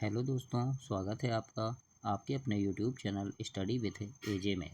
Hello दोस्तों, स्वागत है आपका आपके अपने यूट्यूब चैनल स्टडी विथ एजे में।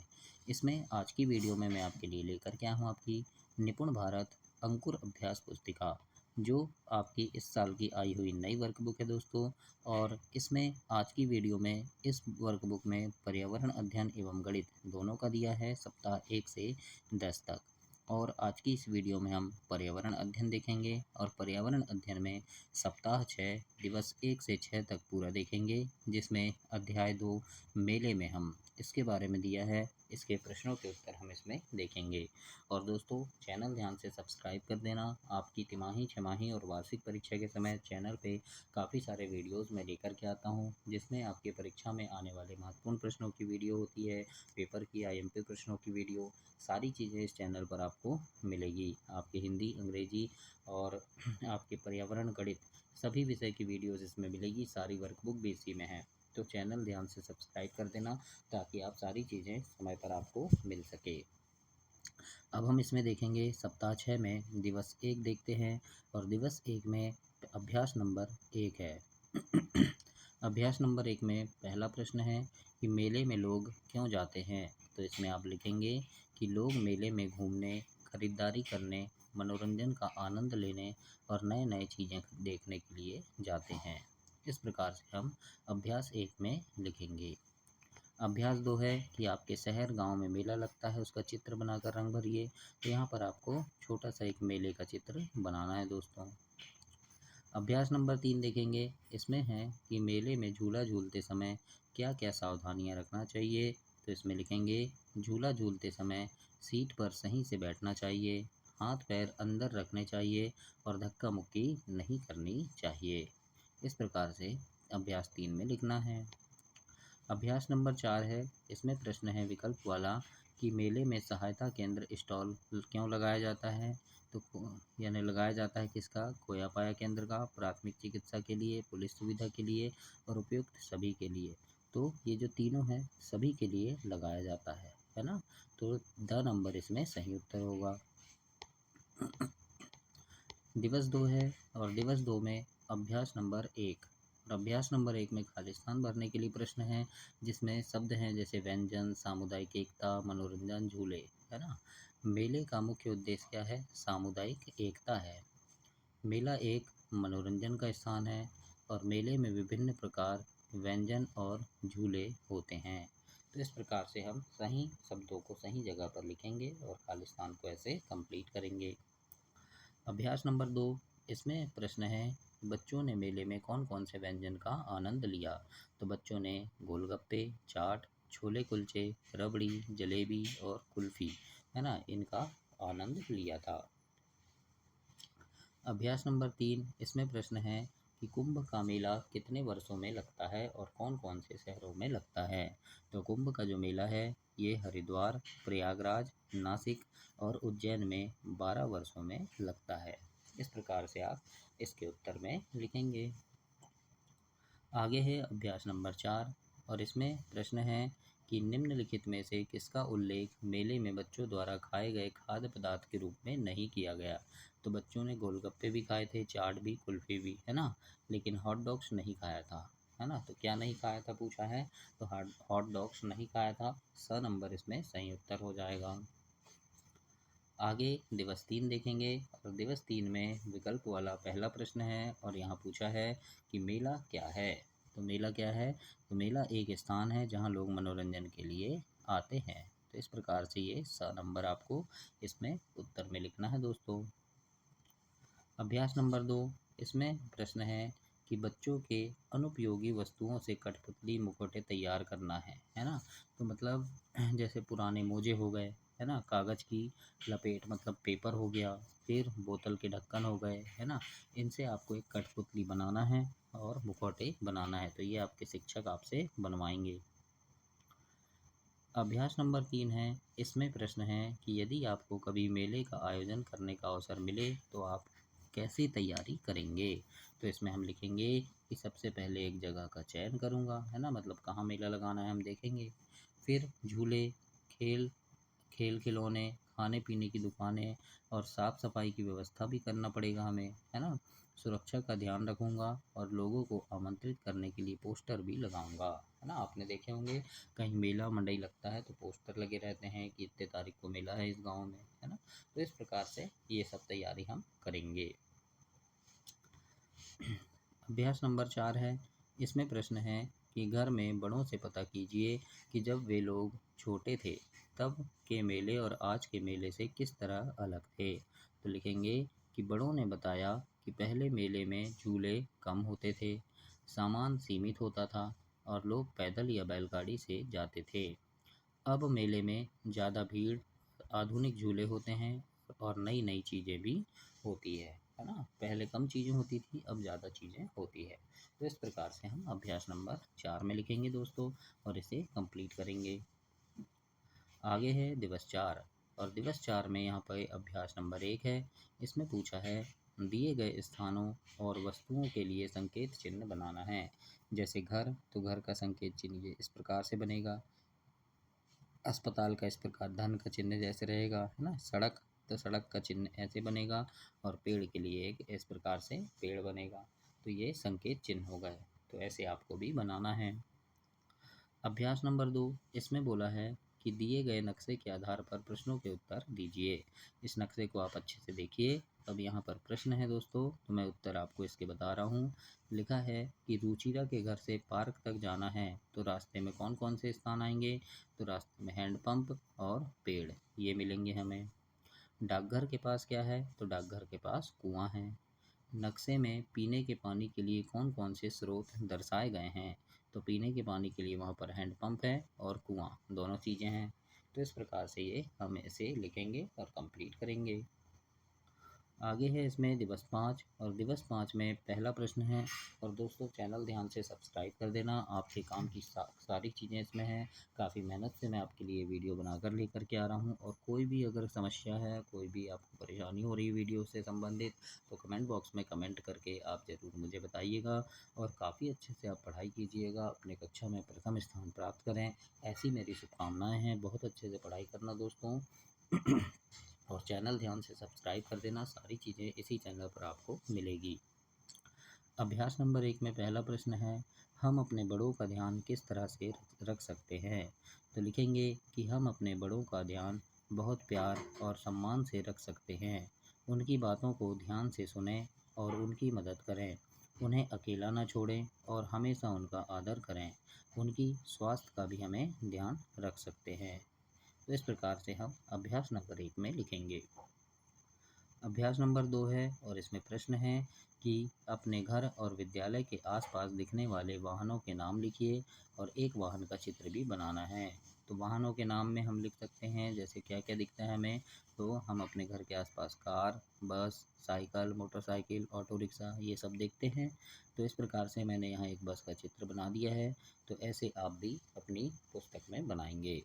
इसमें आज की वीडियो में मैं आपके लिए लेकर के आया हूँ आपकी निपुण भारत अंकुर अभ्यास पुस्तिका, जो आपकी इस साल की आई हुई नई वर्कबुक है दोस्तों। और इसमें आज की वीडियो में इस वर्कबुक में पर्यावरण अध्ययन एवं गणित दोनों का दिया है सप्ताह 1 से 10 तक। और आज की इस वीडियो में हम पर्यावरण अध्ययन देखेंगे और पर्यावरण अध्ययन में सप्ताह 6 दिवस 1 से 6 तक पूरा देखेंगे, जिसमें अध्याय 2 मेले में हम इसके बारे में दिया है। इसके प्रश्नों के उत्तर हम इसमें देखेंगे। और दोस्तों, चैनल ध्यान से सब्सक्राइब कर देना। आपकी तिमाही, छमाही और वार्षिक परीक्षा के समय चैनल पे काफ़ी सारे वीडियोस मैं लेकर के आता हूँ, जिसमें आपके परीक्षा में आने वाले महत्वपूर्ण प्रश्नों की वीडियो होती है, पेपर की आईएमपी प्रश्नों की वीडियो, सारी चीज़ें इस चैनल पर आपको मिलेगी। आपकी हिंदी, अंग्रेजी और आपके पर्यावरण, गणित सभी विषय की वीडियोस इसमें मिलेगी। सारी वर्कबुक भी इसी में है, तो चैनल ध्यान से सब्सक्राइब कर देना ताकि आप सारी चीज़ें समय पर आपको मिल सके। अब हम इसमें देखेंगे सप्ताह 6 में दिवस 1 देखते हैं। और दिवस 1 में अभ्यास नंबर 1 है। अभ्यास नंबर 1 में पहला प्रश्न है कि मेले में लोग क्यों जाते हैं। तो इसमें आप लिखेंगे कि लोग मेले में घूमने, खरीदारी करने, मनोरंजन का आनंद लेने और नए नए चीज़ें देखने के लिए जाते हैं। इस प्रकार से हम अभ्यास 1 में लिखेंगे। अभ्यास 2 है कि आपके शहर गांव में मेला लगता है, उसका चित्र बनाकर रंग भरिए। तो यहाँ पर आपको छोटा सा एक मेले का चित्र बनाना है दोस्तों। अभ्यास नंबर 3 देखेंगे। इसमें है कि मेले में झूला झूलते समय क्या क्या सावधानियाँ रखना चाहिए। तो इसमें लिखेंगे झूला झूलते समय सीट पर सही से बैठना चाहिए, हाथ पैर अंदर रखने चाहिए और धक्का मुक्की नहीं करनी चाहिए। इस प्रकार से अभ्यास 3 में लिखना है। अभ्यास नंबर 4 है। इसमें प्रश्न है विकल्प वाला कि मेले में सहायता केंद्र स्टॉल क्यों लगाया जाता है। तो यानी लगाया जाता है किसका, खोया पाया केंद्र का, प्राथमिक चिकित्सा के लिए, पुलिस सुविधा के लिए और उपयुक्त सभी के लिए। तो ये जो तीनों हैं सभी के लिए लगाया जाता है ना। तो द नंबर इसमें सही उत्तर होगा। दिवस 2 है और दिवस 2 में अभ्यास नंबर 1। और अभ्यास नंबर 1 में खालिस्तान भरने के लिए प्रश्न है, जिसमें शब्द हैं जैसे व्यंजन, सामुदायिक एकता, मनोरंजन, झूले, है ना। मेले का मुख्य उद्देश्य क्या है, सामुदायिक एकता है। मेला एक मनोरंजन का स्थान है और मेले में विभिन्न प्रकार व्यंजन और झूले होते हैं। तो इस प्रकार से हम सही शब्दों को सही जगह पर लिखेंगे और खालिस्तान को ऐसे कंप्लीट करेंगे। अभ्यास नंबर 2। इसमें प्रश्न है बच्चों ने मेले में कौन कौन से व्यंजन का आनंद लिया। तो बच्चों ने गोलगप्पे, चाट, छोले कुलचे, रबड़ी, जलेबी और कुल्फ़ी, है ना, इनका आनंद लिया था। अभ्यास नंबर 3। इसमें प्रश्न है कि कुंभ का मेला कितने वर्षों में लगता है और कौन कौन से शहरों में लगता है। तो कुंभ का जो मेला है ये हरिद्वार, प्रयागराज, नासिक और उज्जैन में 12 वर्षों में लगता है। इस प्रकार से आप इसके उत्तर में लिखेंगे। आगे है अभ्यास नंबर 4 और इसमें प्रश्न है कि निम्नलिखित में से किसका उल्लेख मेले में बच्चों द्वारा खाए गए खाद्य पदार्थ के रूप में नहीं किया गया। तो बच्चों ने गोलगप्पे भी खाए थे, चाट भी, कुल्फ़ी भी, है ना, लेकिन हॉट डॉग्स नहीं खाया था, है ना। तो क्या नहीं खाया था पूछा है, तो हॉट डॉग्स नहीं खाया था। स नंबर इसमें सही उत्तर हो जाएगा। आगे दिवस 3 देखेंगे और दिवस 3 में विकल्प वाला पहला प्रश्न है और यहाँ पूछा है कि मेला क्या है। तो मेला क्या है, तो मेला एक स्थान है जहाँ लोग मनोरंजन के लिए आते हैं। तो इस प्रकार से ये स नंबर आपको इसमें उत्तर में लिखना है दोस्तों। अभ्यास नंबर 2। इसमें प्रश्न है कि बच्चों के अनुपयोगी वस्तुओं से कठपुतली, मुखौटे तैयार करना है ना। तो मतलब जैसे पुराने मोजे हो गए, है ना, कागज़ की लपेट मतलब पेपर हो गया, फिर बोतल के ढक्कन हो गए, है ना, इनसे आपको एक कठपुतली बनाना है और मुखौटे बनाना है। तो ये आपके शिक्षक आपसे बनवाएंगे। अभ्यास नंबर 3 है। इसमें प्रश्न है कि यदि आपको कभी मेले का आयोजन करने का अवसर मिले तो आप कैसे तैयारी करेंगे। तो इसमें हम लिखेंगे कि सबसे पहले एक जगह का चयन करूँगा, है ना, मतलब कहाँ मेला लगाना है हम देखेंगे। फिर झूले, खेल, खेल खिलौने, खाने पीने की दुकानें और साफ़ सफाई की व्यवस्था भी करना पड़ेगा हमें, है ना। सुरक्षा का ध्यान रखूँगा और लोगों को आमंत्रित करने के लिए पोस्टर भी लगाऊँगा, है ना। आपने देखे होंगे कहीं मेला मंडई लगता है तो पोस्टर लगे रहते हैं कि इतने तारीख को मेला है इस गाँव में, है ना। तो इस प्रकार से ये सब तैयारी हम करेंगे। अभ्यास नंबर 4 है। इसमें प्रश्न है कि घर में बड़ों से पता कीजिए कि जब वे लोग छोटे थे तब के मेले और आज के मेले से किस तरह अलग थे। तो लिखेंगे कि बड़ों ने बताया कि पहले मेले में झूले कम होते थे, सामान सीमित होता था और लोग पैदल या बैलगाड़ी से जाते थे। अब मेले में ज़्यादा भीड़, आधुनिक झूले होते हैं और नई-नई चीज़ें भी होती है ना? पहले कम चीज़ें होती थी, अब ज़्यादा चीज़ें होती है। तो इस प्रकार से हम अभ्यास नंबर 4 में लिखेंगे दोस्तों और इसे कंप्लीट करेंगे। आगे है दिवस 4 और दिवस 4 में यहाँ पे अभ्यास नंबर 1 है। इसमें पूछा है दिए गए स्थानों और वस्तुओं के लिए संकेत चिन्ह बनाना है। जैसे घर, तो घर का संकेत चिन्ह ये इस प्रकार से बनेगा। अस्पताल का इस प्रकार धन का चिन्ह जैसे रहेगा, है ना। सड़क, तो सड़क का चिन्ह ऐसे बनेगा और पेड़ के लिए एक इस प्रकार से पेड़ बनेगा। तो ये संकेत चिन्ह हो गए। तो ऐसे आपको भी बनाना है। अभ्यास नंबर 2 इसमें बोला है कि दिए गए नक्शे के आधार पर प्रश्नों के उत्तर दीजिए। इस नक्शे को आप अच्छे से देखिए। अब यहाँ पर प्रश्न है दोस्तों, तो मैं उत्तर आपको इसके बता रहा हूँ। लिखा है कि रुचिरा के घर से पार्क तक जाना है, तो रास्ते में कौन कौन से स्थान आएंगे। तो रास्ते में हैंडपंप और पेड़ ये मिलेंगे हमें। डाकघर के पास क्या है, तो डाकघर के पास कुआं है। नक्शे में पीने के पानी के लिए कौन कौन से स्रोत दर्शाए गए हैं। तो पीने के पानी के लिए वहाँ पर हैंडपंप है और कुआं, दोनों चीज़ें हैं। तो इस प्रकार से ये हम इसे लिखेंगे और कंप्लीट करेंगे। आगे है इसमें दिवस 5 और दिवस 5 में पहला प्रश्न है। और दोस्तों चैनल ध्यान से सब्सक्राइब कर देना, आपके काम की सारी चीज़ें इसमें हैं। काफ़ी मेहनत से मैं आपके लिए वीडियो बनाकर लेकर के आ रहा हूँ। और कोई भी अगर समस्या है, कोई भी आपको परेशानी हो रही है वीडियो से संबंधित, तो कमेंट बॉक्स में कमेंट करके आप ज़रूर मुझे बताइएगा। और काफ़ी अच्छे से आप पढ़ाई कीजिएगा, अपने कक्षा में प्रथम स्थान प्राप्त करें, ऐसी मेरी शुभकामनाएँ हैं। बहुत अच्छे से पढ़ाई करना दोस्तों। और चैनल ध्यान से सब्सक्राइब कर देना, सारी चीज़ें इसी चैनल पर आपको मिलेगी। अभ्यास नंबर 1 में पहला प्रश्न है, हम अपने बड़ों का ध्यान किस तरह से रख सकते हैं। तो लिखेंगे कि हम अपने बड़ों का ध्यान बहुत प्यार और सम्मान से रख सकते हैं। उनकी बातों को ध्यान से सुनें और उनकी मदद करें। उन्हें अकेला न छोड़ें और हमेशा उनका आदर करें। उनकी स्वास्थ्य का भी हमें ध्यान रख सकते हैं। तो इस प्रकार से हम अभ्यास नंबर 1 में लिखेंगे। अभ्यास नंबर 2 है और इसमें प्रश्न है कि अपने घर और विद्यालय के आसपास दिखने वाले वाहनों के नाम लिखिए और एक वाहन का चित्र भी बनाना है। तो वाहनों के नाम में हम लिख सकते हैं जैसे क्या क्या दिखता है हमें। तो हम अपने घर के आसपास कार, बस, साइकिल, मोटरसाइकिल, ऑटो रिक्शा ये सब देखते हैं। तो इस प्रकार से मैंने यहाँ एक बस का चित्र बना दिया है। तो ऐसे आप भी अपनी पुस्तक में बनाएंगे।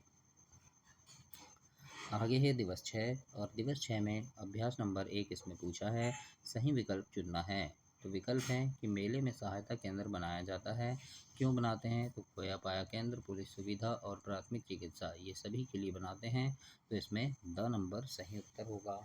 आगे है दिवस 6 और दिवस 6 में अभ्यास नंबर 1 इसमें पूछा है सही विकल्प चुनना है। तो विकल्प है कि मेले में सहायता केंद्र बनाया जाता है। क्यों बनाते हैं, तो खोया पाया केंद्र, पुलिस सुविधा और प्राथमिक चिकित्सा ये सभी के लिए बनाते हैं। तो इसमें द नंबर सही उत्तर होगा।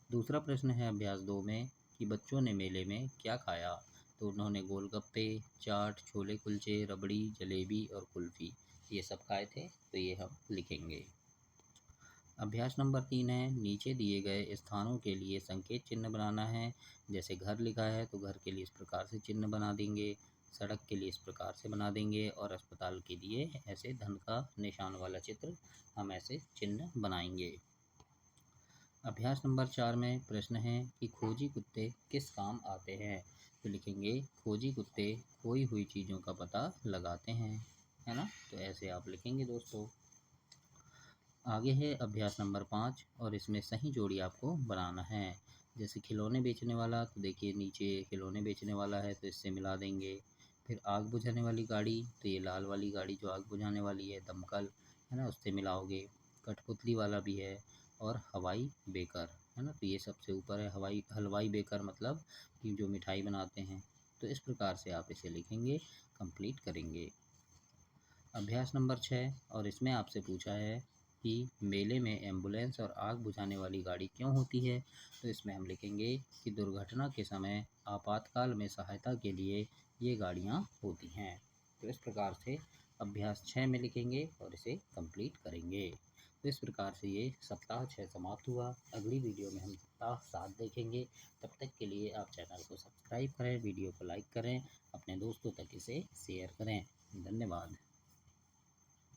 दूसरा प्रश्न है अभ्यास 2 में कि बच्चों ने मेले में क्या खाया। तो उन्होंने गोलगप्पे, चाट, छोले कुलचे, रबड़ी, जलेबी और कुल्फ़ी ये सब खाए थे। तो ये हम लिखेंगे। अभ्यास नंबर 3 है नीचे दिए गए स्थानों के लिए संकेत चिन्ह बनाना है। जैसे घर लिखा है तो घर के लिए इस प्रकार से चिन्ह बना देंगे, सड़क के लिए इस प्रकार से बना देंगे और अस्पताल के लिए ऐसे धन का निशान वाला चित्र हम ऐसे चिन्ह बनाएंगे। अभ्यास नंबर 4 में प्रश्न है कि खोजी कुत्ते किस काम आते हैं। तो लिखेंगे खोजी कुत्ते खोई हुई चीज़ों का पता लगाते हैं, है ना। तो ऐसे आप लिखेंगे दोस्तों। आगे है अभ्यास नंबर 5 और इसमें सही जोड़ी आपको बनाना है। जैसे खिलौने बेचने वाला, तो देखिए नीचे खिलौने बेचने वाला है तो इससे मिला देंगे। फिर आग बुझाने वाली गाड़ी, तो ये लाल वाली गाड़ी जो आग बुझाने वाली है दमकल, है ना, उससे मिलाओगे। कठपुतली वाला भी है और हवाई बेकर, है ना, तो ये सबसे ऊपर है हलवाई बेकर मतलब कि जो मिठाई बनाते हैं। तो इस प्रकार से आप इसे लिखेंगे, कंप्लीट करेंगे। अभ्यास नंबर 6 और इसमें आपसे पूछा है कि मेले में एम्बुलेंस और आग बुझाने वाली गाड़ी क्यों होती है, तो इसमें हम लिखेंगे कि दुर्घटना के समय आपातकाल में सहायता के लिए ये गाड़ियाँ होती हैं। तो इस प्रकार से अभ्यास 6 में लिखेंगे और इसे कंप्लीट करेंगे। तो इस प्रकार से ये सप्ताह 6 समाप्त हुआ। अगली वीडियो में हम सप्ताह 7 देखेंगे। तब तक के लिए आप चैनल को सब्सक्राइब करें, वीडियो को लाइक करें, अपने दोस्तों तक इसे शेयर करें। धन्यवाद।